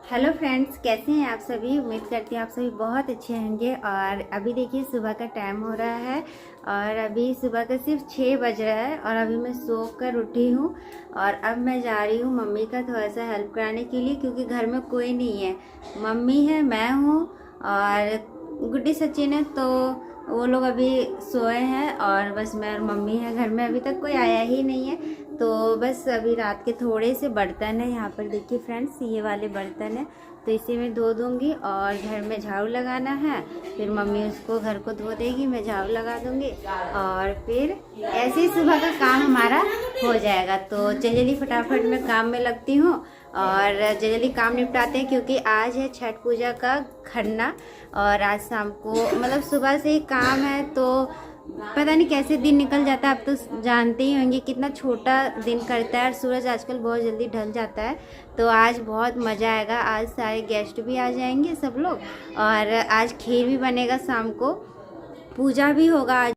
Hello friends, कैसे हैं आप सभी। उम्मीद करती हूँ आप सभी बहुत अच्छे होंगे। और अभी देखिए सुबह का टाइम हो रहा है और अभी सुबह का सिर्फ 6 बज रहा है और अभी मैं सो कर उठी हूँ। और अब मैं जा रही हूँ मम्मी का थोड़ा सा हेल्प कराने के लिए, क्योंकि घर में कोई नहीं है। मम्मी है, मैं हूँ और गुड्डी सचिन है, तो वो लोग अभी सोए हैं और बस मैं और मम्मी है घर में। अभी तक कोई आया ही नहीं है, तो बस अभी रात के थोड़े से बर्तन है। यहाँ पर देखिए फ्रेंड्स, ये वाले बर्तन है, तो इसे मैं धो दूँगी और घर में झाड़ू लगाना है। फिर मम्मी उसको घर को धो देगी, मैं झाड़ू लगा दूँगी और फिर ऐसे ही सुबह का काम हमारा हो जाएगा। तो जल्दी फटाफट मैं काम में लगती हूँ और जल्दी काम निपटाते हैं, क्योंकि आज है छठ पूजा का खरना। और आज शाम को मतलब सुबह से ही काम है, तो पता नहीं कैसे दिन निकल जाता है। आप तो जानते ही होंगे कितना छोटा दिन करता है और सूरज आजकल बहुत जल्दी ढल जाता है। तो आज बहुत मज़ा आएगा। आज सारे गेस्ट भी आ जाएंगे सब लोग, और आज खीर भी बनेगा, शाम को पूजा भी होगा आज।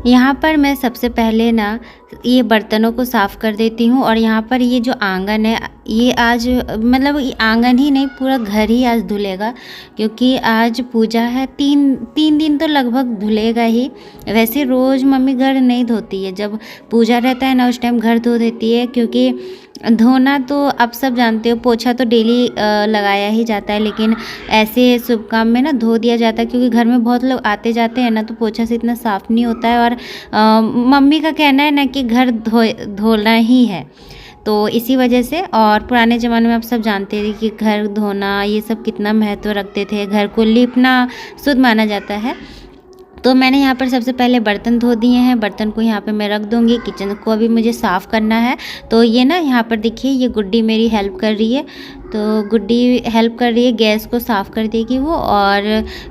यहाँ पर मैं सबसे पहले ना ये बर्तनों को साफ़ कर देती हूँ। और यहाँ पर ये जो आंगन है, ये आज मतलब ये आंगन ही नहीं, पूरा घर ही आज धुलेगा, क्योंकि आज पूजा है। तीन दिन तो लगभग धुलेगा ही। वैसे रोज़ मम्मी घर नहीं धोती है, जब पूजा रहता है ना उस टाइम घर धो देती है, क्योंकि धोना तो आप सब जानते हो, पोछा तो डेली लगाया ही जाता है, लेकिन ऐसे शुभ काम में ना धो दिया जाता है, क्योंकि घर में बहुत लोग आते जाते हैं ना, तो पोछा से इतना साफ़ नहीं होता है। और मम्मी का कहना है ना कि घर धोना ही है, तो इसी वजह से। और पुराने ज़माने में आप सब जानते थे कि घर धोना ये सब कितना महत्व रखते थे, घर को लीपना शुद्ध माना जाता है। तो मैंने यहाँ पर सबसे पहले बर्तन धो दिए हैं। बर्तन को यहाँ पे मैं रख दूँगी। किचन को अभी मुझे साफ़ करना है। तो ये ना यहाँ पर देखिए, ये गुड्डी मेरी हेल्प कर रही है, तो गुड्डी हेल्प कर रही है, गैस को साफ़ कर देगी वो। और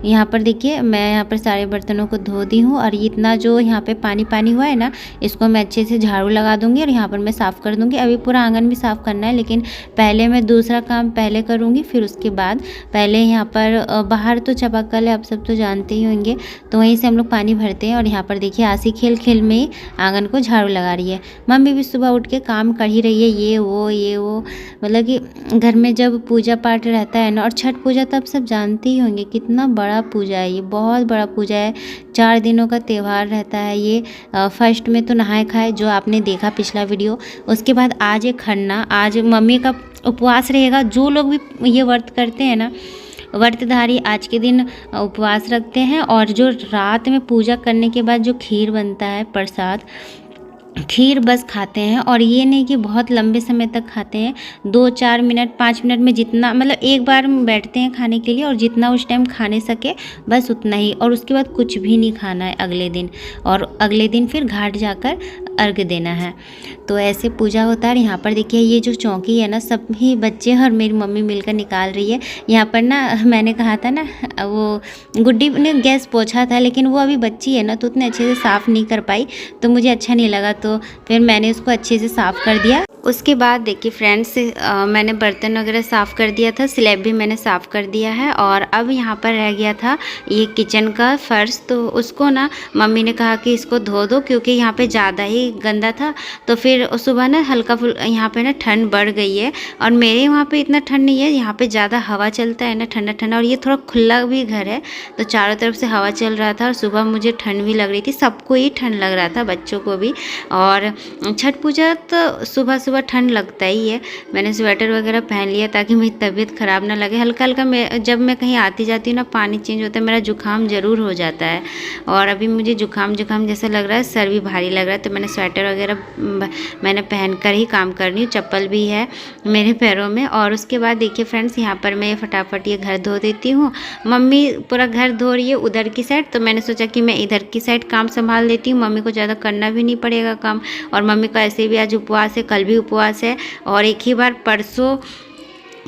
यहाँ पर देखिए मैं यहाँ पर सारे बर्तनों को धो दी हूँ, और इतना जो यहाँ पे पानी पानी हुआ है ना, इसको मैं अच्छे से झाड़ू लगा दूँगी और यहाँ पर मैं साफ़ कर दूँगी। अभी पूरा आंगन भी साफ़ करना है, लेकिन पहले मैं दूसरा काम पहले करूँगी, फिर उसके बाद पहले यहाँ पर बाहर तो चापाकल है, आप सब तो जानते ही होंगे, तो वहीं से हम लोग पानी भरते हैं। और यहाँ पर देखिए आसी खेल खेल में ही आंगन को झाड़ू लगा रही है। मम्मी भी सुबह उठ के काम कर ही रही है, ये वो मतलब कि घर में जब पूजा पाठ रहता है ना, और छठ पूजा तो आप सब जानते ही होंगे कितना बड़ा पूजा है, ये बहुत बड़ा पूजा है। 4 दिनों का त्यौहार रहता है ये। फर्स्ट में तो नहाए खाए, जो आपने देखा पिछला वीडियो। उसके बाद आज है खरना, आज मम्मी का उपवास रहेगा। जो लोग भी ये व्रत करते हैं ना, व्रतधारी आज के दिन उपवास रखते हैं। और जो रात में पूजा करने के बाद जो खीर बनता है प्रसाद, खीर बस खाते हैं। और ये नहीं कि बहुत लंबे समय तक खाते हैं, 2-4 मिनट 5 मिनट में जितना, मतलब एक बार बैठते हैं खाने के लिए, और जितना उस टाइम खाने सके बस उतना ही। और उसके बाद कुछ भी नहीं खाना है अगले दिन, और अगले दिन फिर घाट जाकर अर्घ देना है। तो ऐसे पूजा होता है। यहाँ पर देखिए ये जो चौकी है ना, सभी बच्चे और मेरी मम्मी मिलकर निकाल रही है। यहाँ पर ना मैंने कहा था ना, वो गुड्डी ने गैस पोछा था, लेकिन वो अभी बच्ची है ना, तो उतने अच्छे से साफ़ नहीं कर पाई, तो मुझे अच्छा नहीं लगा, तो फिर मैंने उसको अच्छे से साफ़ कर दिया। उसके बाद देखिए फ्रेंड्स, मैंने बर्तन वगैरह साफ़ कर दिया था, स्लैब भी मैंने साफ़ कर दिया है। और अब यहाँ पर रह गया था ये किचन का फर्श, तो उसको ना मम्मी ने कहा कि इसको धो दो, क्योंकि यहाँ पे ज़्यादा ही गंदा था। तो फिर सुबह ना हल्का फुल यहाँ पे ना ठंड बढ़ गई है, और मेरे वहाँ पे इतना ठंड नहीं है, यहाँ पे ज़्यादा हवा चलता है ना, ठंडा ठंडा। और ये थोड़ा खुला भी घर है, तो चारों तरफ से हवा चल रहा था, और सुबह मुझे ठंड भी लग रही थी, सबको ही ठंड लग रहा था, बच्चों को भी। और छठ पूजा तो सुबह सुबह ठंड लगता ही है। मैंने स्वेटर वगैरह पहन लिया ताकि मेरी तबीयत ख़राब ना लगे। हल्का हल्का जब मैं कहीं आती जाती हूँ ना, पानी चेंज होता है, मेरा जुकाम ज़रूर हो जाता है। और अभी मुझे जुकाम जैसा लग रहा है, सर भी भारी लग रहा है, तो मैंने स्वेटर वगैरह मैंने पहन कर ही काम कर रही हूँ। चप्पल भी है मेरे पैरों में। और उसके बाद देखिए फ्रेंड्स, यहाँ पर मैं फटाफट ये घर धो देती हूँ। मम्मी पूरा घर धो रही है उधर की साइड, तो मैंने सोचा कि मैं इधर की साइड काम संभाल लेती हूँ, मम्मी को ज़्यादा करना भी नहीं पड़ेगा काम। और मम्मी का ऐसे भी आज उपवास है, कल भी उपवास है। और एक ही बार परसों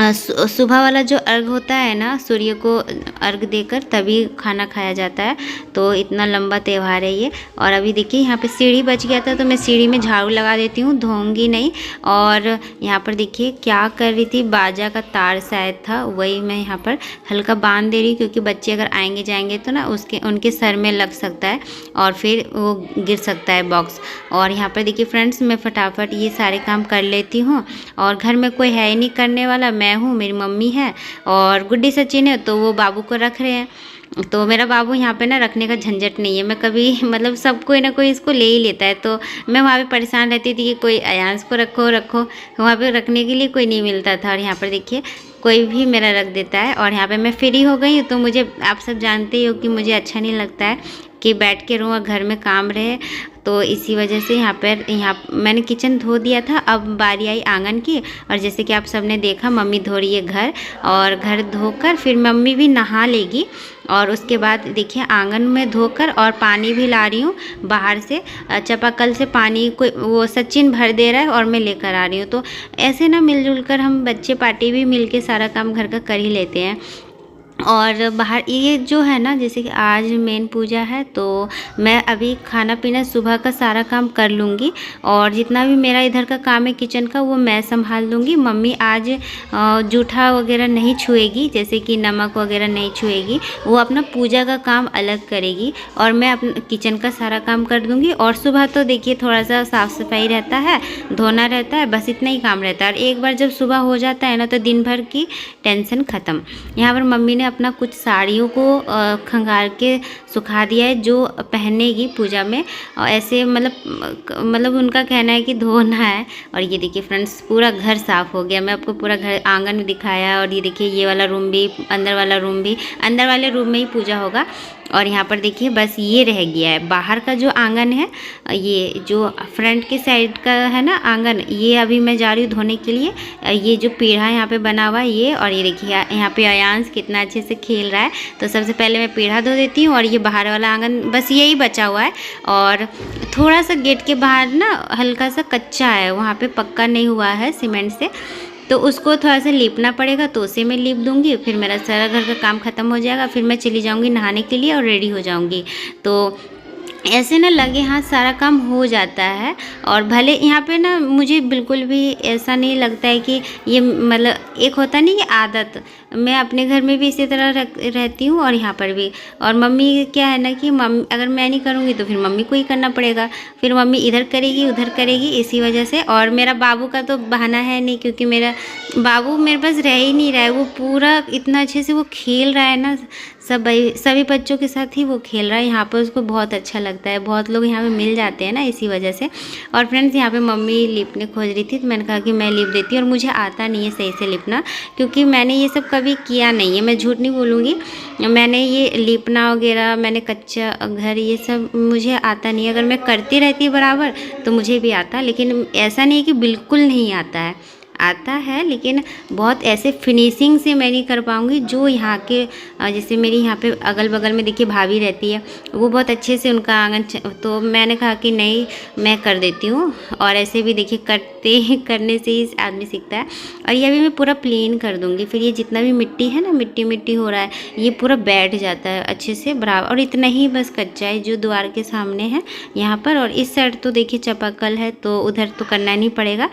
सुबह वाला जो अर्घ होता है ना, सूर्य को अर्घ देकर तभी खाना खाया जाता है। तो इतना लंबा त्यौहार है ये। और अभी देखिए यहाँ पे सीढ़ी बच गया था, तो मैं सीढ़ी में झाड़ू लगा देती हूँ, धोऊंगी नहीं। और यहाँ पर देखिए क्या कर रही थी, बाजा का तार शायद था, वही मैं यहाँ पर हल्का बांध दे रही, क्योंकि बच्चे अगर आएंगे जाएंगे तो ना उनके सर में लग सकता है और फिर वो गिर सकता है बॉक्स। और यहाँ पर देखिए फ्रेंड्स, मैं फटाफट ये सारे काम कर लेती हूँ, और घर में कोई है ही नहीं करने वाला, मैं हूँ, मेरी मम्मी है और गुड्डी सचिन है, तो वो बाबू को रख रहे हैं। तो मेरा बाबू यहाँ पे ना रखने का झंझट नहीं है, मैं कभी मतलब सब कोई ना कोई इसको ले ही लेता है, तो मैं वहाँ पे परेशान रहती थी कि कोई अयांश को रखो रखो, वहाँ पे रखने के लिए कोई नहीं मिलता था। और यहाँ पर देखिए कोई भी मेरा रख देता है। और यहाँ पे मैं फ्री हो गई हूँ, तो मुझे आप सब जानते ही हो कि मुझे अच्छा नहीं लगता है कि बैठ के रहूँ और घर में काम रहे, तो इसी वजह से यहाँ मैंने किचन धो दिया था। अब बारी आई आंगन की, और जैसे कि आप सबने देखा मम्मी धो रही है घर, और घर धोकर फिर मम्मी भी नहा लेगी, और उसके बाद देखिए आंगन में धोकर और पानी भी ला रही हूँ बाहर से, चापाकल से पानी कोई वो सचिन भर दे रहा है और मैं लेकर आ रही हूँ। तो ऐसे ना मिलजुल कर हम बच्चे पार्टी भी मिल के सारा काम घर का कर ही लेते हैं। और बाहर ये जो है ना, जैसे कि आज मेन पूजा है, तो मैं अभी खाना पीना सुबह का सारा काम कर लूँगी, और जितना भी मेरा इधर का काम है किचन का वो मैं संभाल लूँगी। मम्मी आज जूठा वगैरह नहीं छुएगी, जैसे कि नमक वगैरह नहीं छुएगी, वो अपना पूजा का काम अलग करेगी और मैं अपना किचन का सारा काम कर दूँगी। और सुबह तो देखिए थोड़ा सा साफ़ सफाई रहता है, धोना रहता है, बस इतना ही काम रहता है। और एक बार जब सुबह हो जाता है ना, तो दिन भर की टेंशन ख़त्म। यहाँ पर मम्मी ने अपना कुछ साड़ियों को खंगाल के सुखा दिया है जो पहनेगी पूजा में, और ऐसे मतलब उनका कहना है कि धोना है। और ये देखिए फ्रेंड्स पूरा घर साफ़ हो गया, मैं आपको पूरा घर आंगन में दिखाया। और ये देखिए ये वाला रूम भी, अंदर वाला रूम भी, अंदर वाले रूम में ही पूजा होगा। और यहाँ पर देखिए बस ये रह गया है बाहर का जो आंगन है, ये जो फ्रंट के साइड का है ना आंगन, ये अभी मैं जा रही हूँ धोने के लिए। ये जो पीढ़ा यहाँ पे बना हुआ है ये, और ये देखिए यहाँ पे अयांश कितना अच्छे से खेल रहा है। तो सबसे पहले मैं पीढ़ा धो देती हूँ, और ये बाहर वाला आंगन बस यही बचा हुआ है। और थोड़ा सा गेट के बाहर ना हल्का सा कच्चा है, वहाँ पर पक्का नहीं हुआ है सीमेंट से, तो उसको थोड़ा सा लीपना पड़ेगा, तो उसे मैं लीप दूँगी। फिर मेरा सारा घर का काम ख़त्म हो जाएगा, फिर मैं चली जाऊँगी नहाने के लिए और रेडी हो जाऊँगी। तो ऐसे ना लगे हाथ सारा काम हो जाता है। और भले यहाँ पे ना मुझे बिल्कुल भी ऐसा नहीं लगता है कि ये मतलब एक होता नहीं कि आदत, मैं अपने घर में भी इसी तरह रहती हूँ और यहाँ पर भी। और मम्मी क्या है ना कि मम्मी अगर मैं नहीं करूँगी तो फिर मम्मी को ही करना पड़ेगा, फिर मम्मी इधर करेगी उधर करेगी, इसी वजह से। और मेरा बाबू का तो बहाना है नहीं, क्योंकि मेरा बाबू मेरे पास रह ही नहीं रहा है, वो पूरा इतना अच्छे से वो खेल रहा है ना, सभी बच्चों के साथ ही वो खेल रहा है। यहाँ पर उसको बहुत अच्छा लगता है, बहुत लोग यहाँ पे मिल जाते हैं ना, इसी वजह से। और फ्रेंड्स यहाँ पे मम्मी लिपने खोज रही थी, तो मैंने कहा कि मैं लिप देती हूँ। और मुझे आता नहीं है सही से लिपना, क्योंकि मैंने ये सब कभी किया नहीं है, मैं झूठ नहीं बोलूँगी। मैंने ये लिपना वगैरह, मैंने कच्चा घर, ये सब मुझे आता नहीं है। अगर मैं करती रहती बराबर तो मुझे भी आता, लेकिन ऐसा नहीं है कि बिल्कुल नहीं आता है, लेकिन बहुत ऐसे फिनिशिंग से मैं नहीं कर पाऊँगी जो यहाँ के, जैसे मेरी यहाँ पे अगल बगल में देखिए भाभी रहती है, वो बहुत अच्छे से उनका आंगन, तो मैंने कहा कि नहीं मैं कर देती हूँ। और ऐसे भी देखिए करने से ही आदमी सीखता है। और ये भी मैं पूरा प्लेन कर दूँगी, फिर ये जितना भी मिट्टी है ना, मिट्टी हो रहा है, ये पूरा बैठ जाता है अच्छे से बराबर। और इतना ही बस कच्चा है जो द्वार के सामने है यहाँ पर। और इस साइड तो देखिए चापाकल है, तो उधर तो करना नहीं पड़ेगा।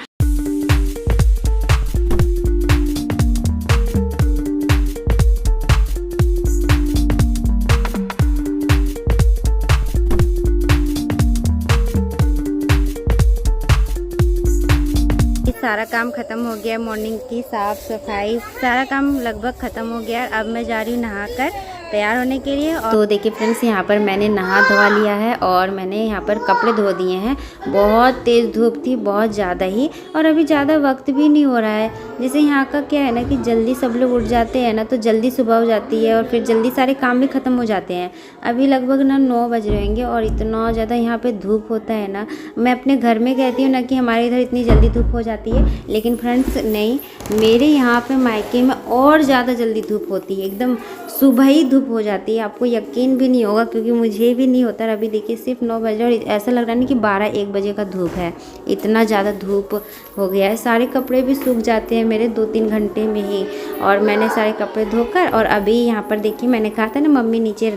सारा काम ख़त्म हो गया, मॉर्निंग की साफ़ सफाई सारा काम लगभग ख़त्म हो गया। अब मैं जा रही हूँ नहाकर तैयार होने के लिए। और तो देखिए फ्रेंड्स यहाँ पर मैंने नहा धोवा लिया है, और मैंने यहाँ पर कपड़े धो दिए हैं। बहुत तेज़ धूप थी, बहुत ज़्यादा ही, और अभी ज़्यादा वक्त भी नहीं हो रहा है। जैसे यहाँ का क्या है ना कि जल्दी सब लोग उठ जाते हैं ना, तो जल्दी सुबह हो जाती है, और फिर जल्दी सारे काम भी ख़त्म हो जाते हैं। अभी लगभग ना 9 बज रहे होंगे, और इतना ज़्यादा यहाँ पर धूप होता है ना। मैं अपने घर में कहती हूँ ना कि हमारे इधर इतनी जल्दी धूप हो जाती है, लेकिन फ्रेंड्स नहीं, मेरे यहाँ पर मायके में और ज़्यादा जल्दी धूप होती है, एकदम सुबह ही धूप हो जाती है। आपको यकीन भी नहीं होगा, क्योंकि मुझे भी नहीं होता। अभी देखिए सिर्फ 9 बजे, और ऐसा लग रहा नहीं कि 12-1 बजे का धूप है, इतना ज़्यादा धूप हो गया है। सारे कपड़े भी सूख जाते हैं मेरे 2-3 घंटे में ही। और मैंने सारे कपड़े धोकर, और अभी यहाँ पर देखिए मैंने कहा था ना मम्मी नीचे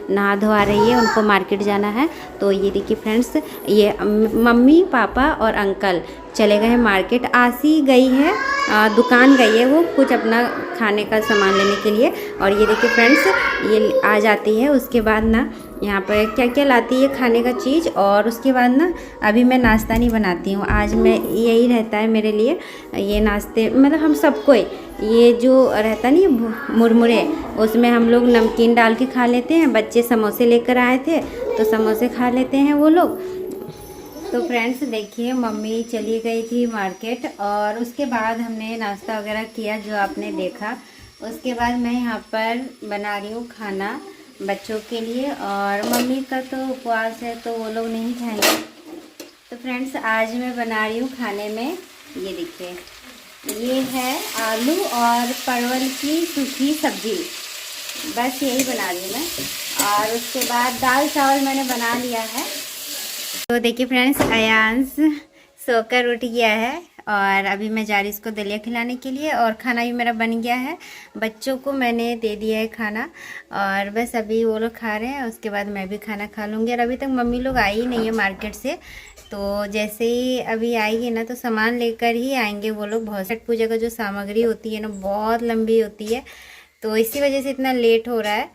नहा धोवा रही है, उनको मार्केट जाना है। तो ये देखिए फ्रेंड्स, ये मम्मी पापा और अंकल चले गए हैं मार्केट। आसी गई है, दुकान गई है वो कुछ अपना खाने का सामान लेने के लिए। और ये देखिए फ्रेंड्स, ये आ जाती है, उसके बाद ना यहाँ पर क्या क्या लाती है खाने का चीज़। और उसके बाद ना अभी मैं नाश्ता नहीं बनाती हूँ, आज मैं यही रहता है मेरे लिए, ये नाश्ते मतलब हम सबको ये जो रहता नहीं मुरमुरे, उसमें हम लोग नमकीन डाल के खा लेते हैं। बच्चे समोसे लेकर आए थे तो समोसे खा लेते हैं वो लोग। तो फ्रेंड्स देखिए, मम्मी चली गई थी मार्केट और उसके बाद हमने नाश्ता वगैरह किया जो आपने देखा। उसके बाद मैं यहाँ पर बना रही हूँ खाना बच्चों के लिए, और मम्मी का तो उपवास है तो वो लोग नहीं खाएंगे। तो फ्रेंड्स आज मैं बना रही हूँ खाने में, ये देखिए, ये है आलू और परवल की सूखी सब्जी, बस यही बना रही हूँ मैं। और उसके बाद दाल चावल मैंने बना लिया है। तो देखिए फ्रेंड्स, अयांश सोकर उठ गया है और अभी मैं जा रही हूँ इसको दलिया खिलाने के लिए, और खाना भी मेरा बन गया है। बच्चों को मैंने दे दिया है खाना और बस अभी वो लोग खा रहे हैं, उसके बाद मैं भी खाना खा लूँगी। और अभी तक मम्मी लोग आई ही नहीं है मार्केट से, तो जैसे ही अभी आएगी ना तो सामान लेकर ही आएंगे वो लोग। बहुत छठ पूजा का जो सामग्री होती है ना बहुत लंबी होती है, तो इसी वजह से इतना लेट हो रहा है।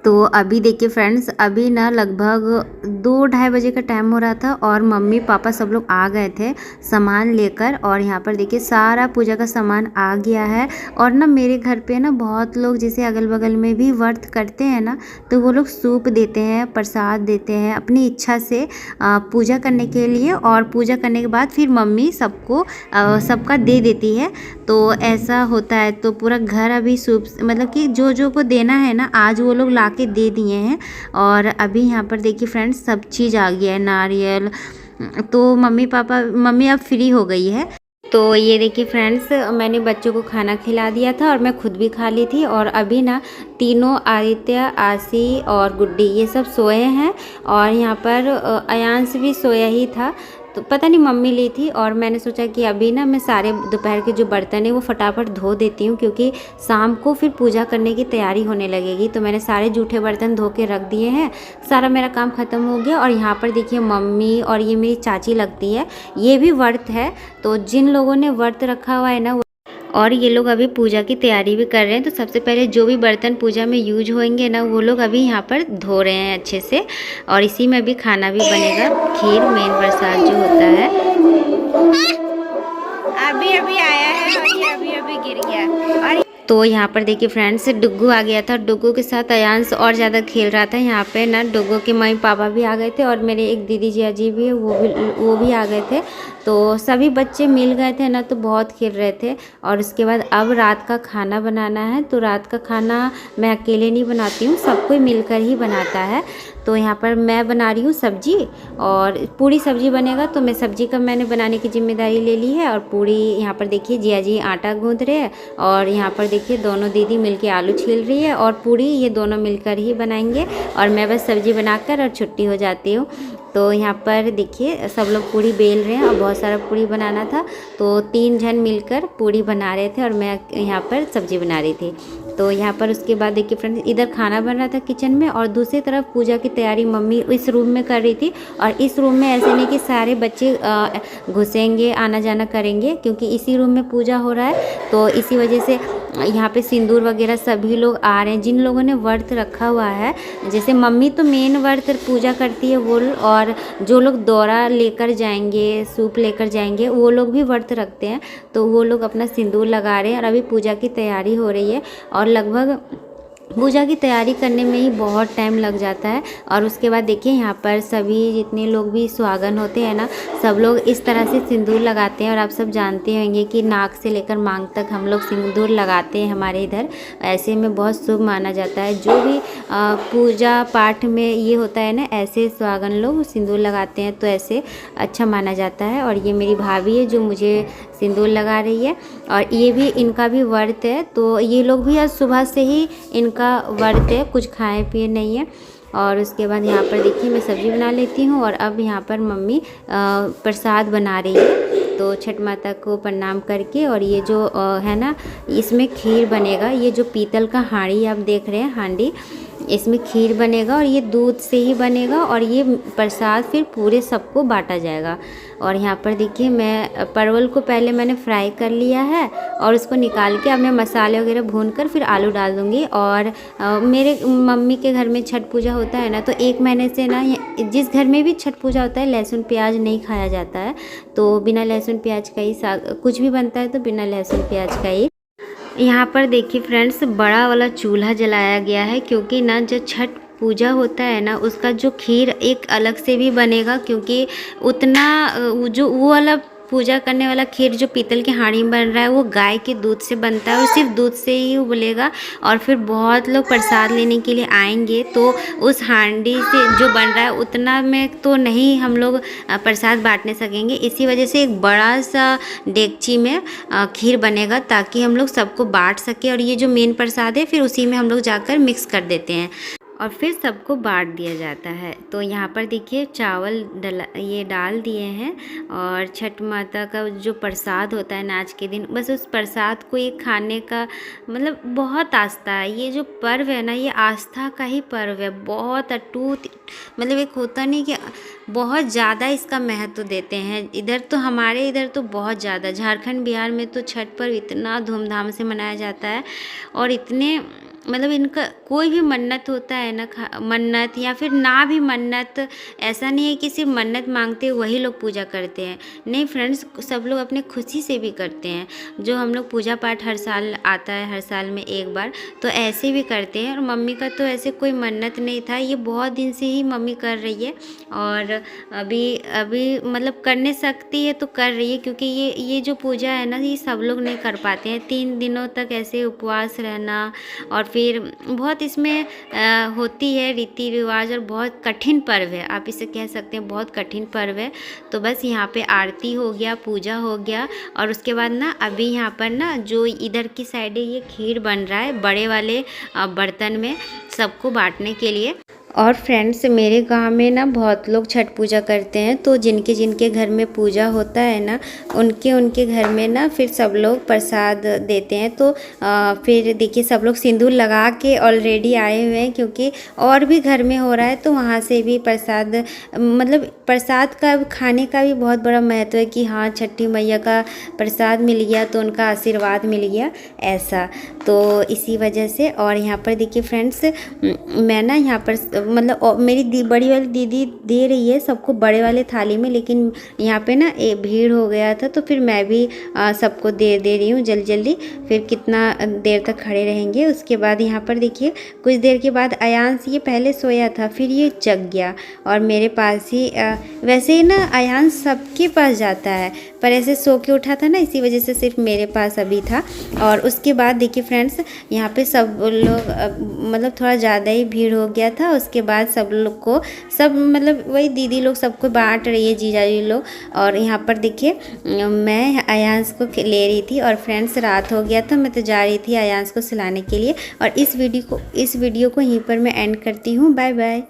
तो अभी देखिए फ्रेंड्स, अभी ना लगभग 2-2:30 बजे का टाइम हो रहा था और मम्मी पापा सब लोग आ गए थे सामान लेकर। और यहाँ पर देखिए सारा पूजा का सामान आ गया है। और ना मेरे घर पे ना बहुत लोग जैसे अगल बगल में भी व्रत करते हैं ना, तो वो लोग सूप देते हैं, प्रसाद देते हैं अपनी इच्छा से पूजा करने के लिए। और पूजा करने के बाद फिर मम्मी सबको सबका दे देती है। तो ऐसा होता है, तो पूरा घर अभी सूप मतलब कि जो को देना है ना आज वो लोग ला के दे दिए हैं। और अभी यहाँ पर देखिए फ्रेंड्स सब चीज़ आ गया है, नारियल। तो मम्मी अब फ्री हो गई है। तो ये देखिए फ्रेंड्स, मैंने बच्चों को खाना खिला दिया था और मैं खुद भी खा ली थी। और अभी ना तीनों आदित्य, आशी और गुड्डी ये सब सोए हैं, और यहाँ पर अयांश भी सोया ही था। तो पता नहीं मम्मी ली थी, और मैंने सोचा कि अभी ना मैं सारे दोपहर के जो बर्तन है वो फटाफट धो देती हूँ, क्योंकि शाम को फिर पूजा करने की तैयारी होने लगेगी। तो मैंने सारे जूठे बर्तन धो के रख दिए हैं, सारा मेरा काम ख़त्म हो गया। और यहाँ पर देखिए मम्मी और ये मेरी चाची लगती है, ये भी व्रत है। तो जिन लोगों ने व्रत रखा हुआ है ना और ये लोग अभी पूजा की तैयारी भी कर रहे हैं, तो सबसे पहले जो भी बर्तन पूजा में यूज होंगे ना वो लोग अभी यहाँ पर धो रहे हैं अच्छे से। और इसी में भी खाना भी बनेगा, खीर मेन प्रसाद जो होता है। अभी आया है और ये अभी गिर गया। और तो यहाँ पर देखिए फ्रेंड्स, डुग्गू आ गया था। डुग्गू के साथ अयांश और ज़्यादा खेल रहा था। यहाँ पे ना डुग्गू के मम्मी पापा भी आ गए थे और मेरे एक दीदी जिया जी भी वो भी आ गए थे। तो सभी बच्चे मिल गए थे ना, तो बहुत खेल रहे थे। और उसके बाद अब रात का खाना बनाना है। तो रात का खाना मैं अकेले नहीं बनाती हूँ, सब कोई मिलकर ही बनाता है। तो यहाँ पर मैं बना रही हूँ सब्जी, और पूरी सब्जी बनेगा तो मैं सब्जी का मैंने बनाने की जिम्मेदारी ले ली है। और पूरी यहाँ पर देखिए जिया जी आटा गूँध रहे हैं, और यहाँ पर देखिए दोनों दीदी मिलके आलू छील रही है, और पूरी ये दोनों मिलकर ही बनाएंगे। और मैं बस सब्जी बनाकर और छुट्टी हो जाती हूँ। तो यहाँ पर देखिए सब लोग पूरी बेल रहे हैं, और बहुत सारा पूरी बनाना था, तो 3 जन मिलकर पूरी बना रहे थे और मैं यहाँ पर सब्जी बना रही थी। तो यहाँ पर उसके बाद देखिए फ्रेंड्स, इधर खाना बन रहा था किचन में, और दूसरी तरफ पूजा की तैयारी मम्मी इस रूम में कर रही थी। और इस रूम में ऐसे नहीं कि सारे बच्चे घुसेंगे आना जाना करेंगे, क्योंकि इसी रूम में पूजा हो रहा है। तो इसी वजह से यहाँ पे सिंदूर वगैरह सभी लोग आ रहे हैं जिन लोगों ने व्रत रखा हुआ है। जैसे मम्मी तो मेन व्रत पूजा करती है वो, और जो लोग दौरा लेकर जाएंगे, सूप लेकर जाएंगे, वो लोग भी व्रत रखते हैं। तो वो लोग अपना सिंदूर लगा रहे हैं, और अभी पूजा की तैयारी हो रही है। और लगभग पूजा की तैयारी करने में ही बहुत टाइम लग जाता है। और उसके बाद देखिए यहाँ पर सभी जितने लोग भी सुहागन होते हैं ना, सब लोग इस तरह से सिंदूर लगाते हैं। और आप सब जानते होंगे कि नाक से लेकर मांग तक हम लोग सिंदूर लगाते हैं हमारे इधर, ऐसे में बहुत शुभ माना जाता है। जो भी पूजा पाठ में ये होता है ना, ऐसे सुहागन लोग सिंदूर लगाते हैं, तो ऐसे अच्छा माना जाता है। और ये मेरी भाभी है जो मुझे सिंदूर लगा रही है, और ये भी इनका भी व्रत है। तो ये लोग भी आज सुबह से ही इनका व्रत है, कुछ खाए पिए नहीं है। और उसके बाद यहाँ पर देखिए मैं सब्ज़ी बना लेती हूँ, और अब यहाँ पर मम्मी प्रसाद बना रही है। तो छठ माता को प्रणाम करके, और ये जो है ना इसमें खीर बनेगा। ये जो पीतल का हांडी आप देख रहे हैं, हांडी, इसमें खीर बनेगा और ये दूध से ही बनेगा और ये प्रसाद फिर पूरे सबको बांटा जाएगा। और यहाँ पर देखिए मैं परवल को पहले मैंने फ्राई कर लिया है और उसको निकाल के अब मैं मसाले वगैरह भून कर फिर आलू डाल दूँगी। और मेरे मम्मी के घर में छठ पूजा होता है ना, तो 1 महीने से ना जिस घर में भी छठ पूजा होता है लहसुन प्याज नहीं खाया जाता है, तो बिना लहसुन प्याज का ही कुछ भी बनता है तो बिना लहसुन प्याज का ही। यहाँ पर देखिए फ्रेंड्स, बड़ा वाला चूल्हा जलाया गया है क्योंकि ना जो छठ पूजा होता है ना उसका जो खीर एक अलग से भी बनेगा, क्योंकि उतना जो वो वाला पूजा करने वाला खीर जो पीतल की हांडी में बन रहा है वो गाय के दूध से बनता है और सिर्फ दूध से ही उबलेगा। और फिर बहुत लोग प्रसाद लेने के लिए आएंगे तो उस हांडी से जो बन रहा है उतना में तो नहीं हम लोग प्रसाद बांटने सकेंगे। इसी वजह से एक बड़ा सा डेगची में खीर बनेगा ताकि हम लोग सबको बांट सके। और ये जो मेन प्रसाद है फिर उसी में हम लोग जाकर मिक्स कर देते हैं और फिर सबको बांट दिया जाता है। तो यहाँ पर देखिए चावल ये डाल दिए हैं और छठ माता का जो प्रसाद होता है ना आज के दिन, बस उस प्रसाद को ये खाने का मतलब बहुत आस्था है। ये जो पर्व है ना ये आस्था का ही पर्व है, बहुत अटूट, मतलब एक होता नहीं कि बहुत ज़्यादा इसका महत्व देते हैं। इधर तो हमारे इधर तो बहुत ज़्यादा, झारखंड बिहार में तो छठ पर्व इतना धूमधाम से मनाया जाता है और इतने मतलब इनका कोई भी मन्नत होता है ना, मन्नत या फिर ना भी मन्नत, ऐसा नहीं है कि सिर्फ मन्नत मांगते हैं वही लोग पूजा करते हैं। नहीं फ्रेंड्स, सब लोग अपने खुशी से भी करते हैं। जो हम लोग पूजा पाठ हर साल आता है, हर साल में एक बार, तो ऐसे भी करते हैं। और मम्मी का तो ऐसे कोई मन्नत नहीं था, ये बहुत दिन से ही मम्मी कर रही है और अभी मतलब करने सकती है तो कर रही है, क्योंकि ये जो पूजा है ना ये सब लोग नहीं कर पाते हैं। 3 दिनों तक ऐसे उपवास रहना और फिर बहुत इसमें होती है रीति रिवाज और बहुत कठिन पर्व है, आप इसे कह सकते हैं बहुत कठिन पर्व है। तो बस यहाँ पे आरती हो गया, पूजा हो गया और उसके बाद ना अभी यहाँ पर ना जो इधर की साइड है ये खीर बन रहा है बड़े वाले बर्तन में सबको बांटने के लिए। और फ्रेंड्स मेरे गांव में ना बहुत लोग छठ पूजा करते हैं, तो जिनके जिनके घर में पूजा होता है ना उनके घर में ना फिर सब लोग प्रसाद देते हैं। तो फिर देखिए सब लोग सिंदूर लगा के ऑलरेडी आए हुए हैं, क्योंकि और भी घर में हो रहा है तो वहाँ से भी प्रसाद, मतलब प्रसाद का खाने का भी बहुत बड़ा महत्व है कि हाँ छठी मैया का प्रसाद मिल गया तो उनका आशीर्वाद मिल गया, ऐसा। तो इसी वजह से। और यहाँ पर देखिए फ्रेंड्स, मैं ना यहाँ पर मतलब मेरी बड़ी वाली दीदी दे रही है सबको बड़े वाले थाली में, लेकिन यहाँ पे ना भीड़ हो गया था तो फिर मैं भी सबको दे रही हूँ जल्दी जल्दी। फिर कितना देर तक खड़े रहेंगे। उसके बाद यहाँ पर देखिए कुछ देर के बाद अयांश, ये पहले सोया था फिर ये जग गया और मेरे पास ही वैसे ही ना अयांश सबके पास जाता है, पर ऐसे सो के उठा था ना, इसी वजह से सिर्फ मेरे पास अभी था। और उसके बाद देखिए फ्रेंड्स यहाँ पे सब लोग मतलब थोड़ा ज़्यादा ही भीड़ हो गया था। उसके बाद सब लोग को सब मतलब वही दीदी लोग सबको बांट रही है, जीजाजी लोग। और यहाँ पर देखिए मैं अयांश को ले रही थी और फ्रेंड्स रात हो गया था, मैं तो जा रही थी अयांश को सुलाने के लिए। और इस वीडियो को यहीं पर मैं एंड करती हूँ। Bye bye.